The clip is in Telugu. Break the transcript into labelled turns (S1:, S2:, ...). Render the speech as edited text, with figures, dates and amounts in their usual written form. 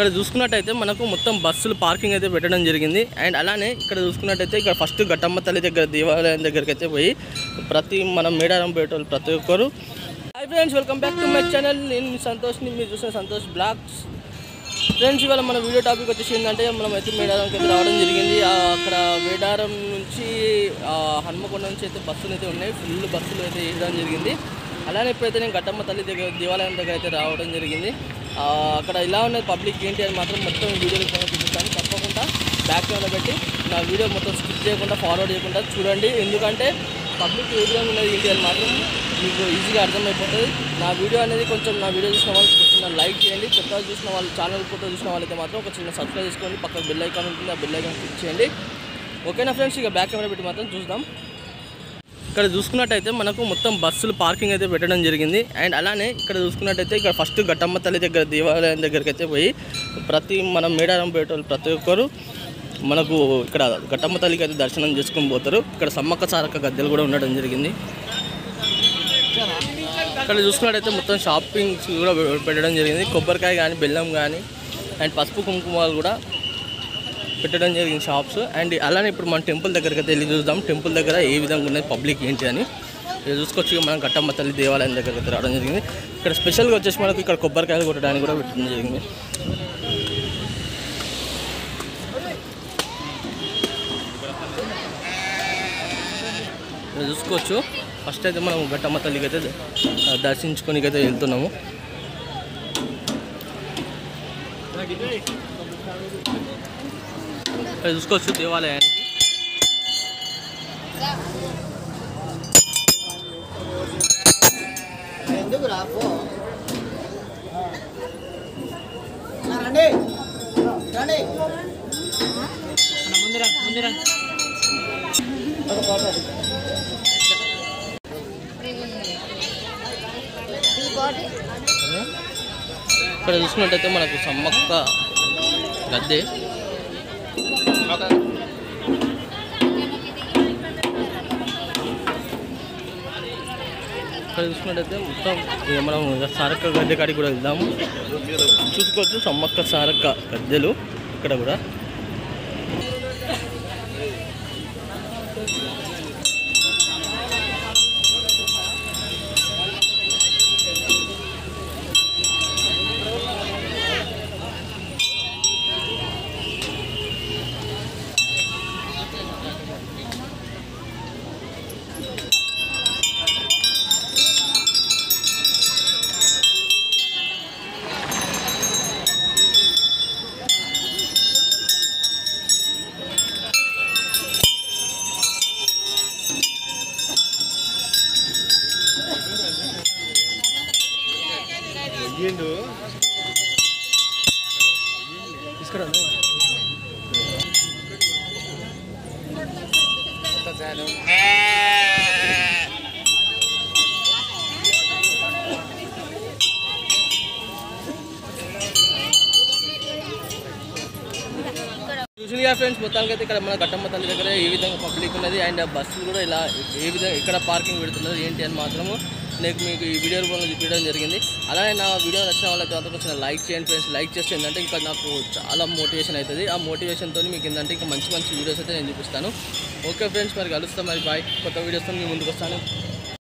S1: ఇక్కడ చూసుకున్నట్టయితే మనకు మొత్తం బస్సులు పార్కింగ్ అయితే పెట్టడం జరిగింది. అండ్ అలానే ఇక్కడ చూసుకున్నట్టయితే ఇక్కడ ఫస్ట్ ఘట్టమ్మ తల్లి దగ్గర దేవాలయం దగ్గరికి అయితే పోయి మనం మేడారం పోయేటోళ్ళు ప్రతి ఒక్కరు hi friends, welcome back to my channel. నేను మీ సంతోష్ని, మీరు చూసిన సంతోష్ బ్లాగ్స్. ఫ్రెండ్స్, ఇవాళ మన వీడియో టాపిక్ వచ్చేసి ఏంటంటే మనం అయితే మేడారంకి అయితే రావడం జరిగింది. అక్కడ మేడారం నుంచి హన్మకొండ నుంచి అయితే బస్సులు అయితే ఉన్నాయి, ఫుల్ బస్సులు అయితే వేయడం జరిగింది. అలానే ఇప్పుడైతే నేను ఘట్టమ్మ తల్లి దగ్గర దేవాలయం దగ్గర అయితే రావడం జరిగింది. అక్కడ ఇలా ఉన్నది పబ్లిక్ ఏంటి అని మాత్రం మొత్తం వీడియోలు చూపిస్తాను. తప్పకుండా బ్యాక్ కెమెరా పెట్టి నా వీడియో మొత్తం స్కిప్ చేయకుండా ఫార్వర్డ్ చేయకుండా చూడండి. ఎందుకంటే పబ్లిక్ ఏ విధంగా ఉన్నది ఏంటి అని మాత్రం మీకు ఈజీగా అర్థమైపోతుంది. నా వీడియో అనేది కొంచెం నా వీడియో చూసిన వాళ్ళు కొంచెం లైక్ చేయండి. కొత్తగా చూసిన వాళ్ళు, ఛానల్ కొత్తగా చూసిన వాళ్ళైతే మాత్రం ఒక చిన్న సబ్స్క్రైబ్ చేసుకోండి. పక్కన బెల్ ఐకాన్ ఉంటుంది, ఆ బెల్ ఐకాన్ క్లిక్ చేయండి. ఓకేనా ఫ్రెండ్స్, ఇక బ్యాక్ కెమెరా పెట్టి మాత్రం చూద్దాం. ఇక్కడ చూసుకున్నట్టయితే మనకు మొత్తం బస్సులు పార్కింగ్ అయితే పెట్టడం జరిగింది. అండ్ అలానే ఇక్కడ చూసుకున్నట్టయితే ఇక్కడ ఫస్ట్ ఘట్టమ్మ తల్లి దగ్గర దేవాలయం దగ్గరికి అయితే పోయి మనం మేడారం పోయేటోళ్ళు ప్రతి ఒక్కరు మనకు ఇక్కడ ఘట్టమ్మ తల్లికి అయితే దర్శనం చేసుకొని పోతారు. ఇక్కడ సమ్మక్క సారక్క గద్దెలు కూడా ఉండడం జరిగింది. ఇక్కడ చూసుకున్నట్టయితే మొత్తం షాపింగ్స్ కూడా పెట్టడం జరిగింది. కొబ్బరికాయ కానీ, బెల్లం కానీ, అండ్ పసుపు కుంకుమాలు కూడా పెట్టడం జరిగింది షాప్స్. అండ్ అలానే ఇప్పుడు మనం టెంపుల్ దగ్గరికి అయితే వెళ్ళి చూద్దాం. టెంపుల్ దగ్గర ఏ విధంగా ఉన్నది పబ్లిక్ ఏంటి అని చూసుకోవచ్చు. మనం ఘట్టమ్మ తల్లి దేవాలయం దగ్గరికి అయితే రావడం జరిగింది. ఇక్కడ స్పెషల్గా వచ్చేసి మనకు ఇక్కడ కొబ్బరికాయలు కొట్టడానికి కూడా పెట్టడం జరిగింది. చూసుకోవచ్చు. ఫస్ట్ అయితే మనం ఘట్టమ్మ తల్లికి అయితే దర్శించుకోనికి అయితే వెళ్తున్నాము. ఇక్కడ చూసుకోవచ్చు దేవాలయానికి. ఇక్కడ చూసుకున్నట్టయితే మనకు సమ్మక్క గద్దె, ఇక్కడ చూసుకున్నట్టయితే మొత్తం మనం సారక్క గద్దె కాడికి కూడా వెళ్దాము. చూసుకోవచ్చు సమ్మక్క సారక్క గద్దెలు ఇక్కడ కూడా. చూసిగా ఫ్రెండ్స్, మొత్తానికి అయితే ఇక్కడ మన ఘట్టమ్మ తల్లి దగ్గర ఏ విధంగా పబ్లిక్ ఉన్నది అండ్ బస్సులు కూడా ఇలా ఏ విధంగా ఇక్కడ పార్కింగ్ పెడుతున్నది ఏంటి అని మాత్రము మీకు ఈ వీడియో రూపంలో చూపించడం జరిగింది. అలానే నా వీడియో నచ్చిన వాళ్ళైతే అంతా కొంచెం లైక్ చేయండి ఫ్రెండ్స్. లైక్ చేస్తే ఏంటంటే ఇంకా నాకు చాలా మోటివేషన్ అవుతుంది. ఆ మోటివేషన్తో మీకు ఏంటంటే ఇంకా మంచి మంచి వీడియోస్ అయితే నేను చూపిస్తాను. ఓకే ఫ్రెండ్స్, మరి కలుస్తాం. మరి బాయ్. కొత్త వీడియోస్తో మీ ముందుకు వస్తాను.